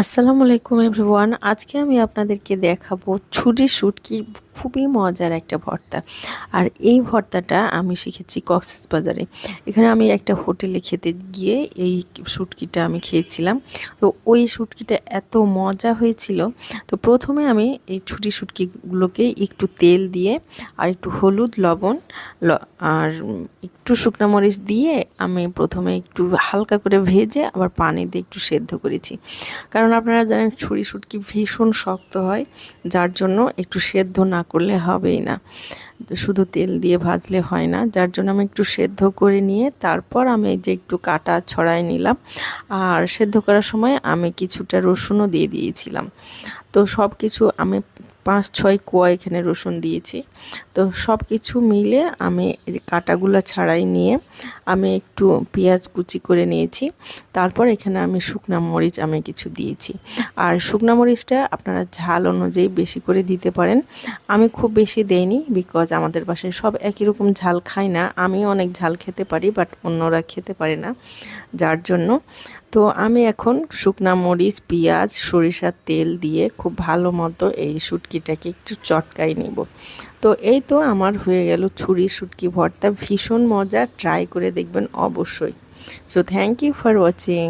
আসসালামু আলাইকুম এভরিওয়ান। আজকে আমি আপনাদেরকে দেখাবো ছুরির শুটকির খুবই মজার একটা ভর্তা। আর এই ভর্তাটা আমি শিখেছি কক্সবাজারে। এখানে আমি একটা হোটেলে খেতে গিয়ে এই শুটকিটা আমি খেয়েছিলাম। তো ওই শুটকিটা এত মজা হয়েছিল। তো প্রথমে আমি এই ছুরির শুটকিগুলোকে একটু তেল দিয়ে আর একটু হলুদ, লবণ আর একটু শুকনো মরিচ দিয়ে আমি প্রথমে একটু হালকা করে ভেজে আবার পানি দিয়ে একটু সেদ্ধ করেছি। কারণ আপনারা জানেন ছুরি শুটকি ভীষণ শক্ত হয়, যার জন্য একটু সেদ্ধ না করলে হবেই না, শুধু তেল দিয়ে ভাজলে হয় না। যার জন্য আমি একটু সেদ্ধ করে নিয়ে তারপর আমি যে একটু কাটা ছড়াই নিলাম। আর সেদ্ধ করার সময় আমি কিছুটা রসুনও দিয়ে দিয়েছিলাম। তো সব কিছু আমি 5-6 কোয়া এখানে রসুন দিয়েছি। তো সব কিছু মিলে আমি এই কাটাগুলো ছাড়াই নিয়ে আমি একটু পেঁয়াজ কুচি করে নিয়েছি। তারপর এখানে আমি শুকনা মরিচ আমি কিছু দিয়েছি। আর শুকনা মরিচটা আপনারা ঝাল অনুযায়ী বেশি করে দিতে পারেন। আমি খুব বেশি দেইনি, বিকজ আমাদের বাসায় সব একই রকম ঝাল খায় না। আমি অনেক ঝাল খেতে পারি, বাট অন্যরা খেতে পারে না, যার জন্য। তো আমি এখন শুকনা মরিচ, পেঁয়াজ, সরিষার তেল দিয়ে খুব ভালো মতো এই শুটকিটাকে একটু চটকাই নিব। তো এই তো আমার হয়ে গেল ছুরির শুটকি ভর্তা। ভীষণ মজা, ট্রাই করে দেখবেন অবশ্যই। So thank you for watching.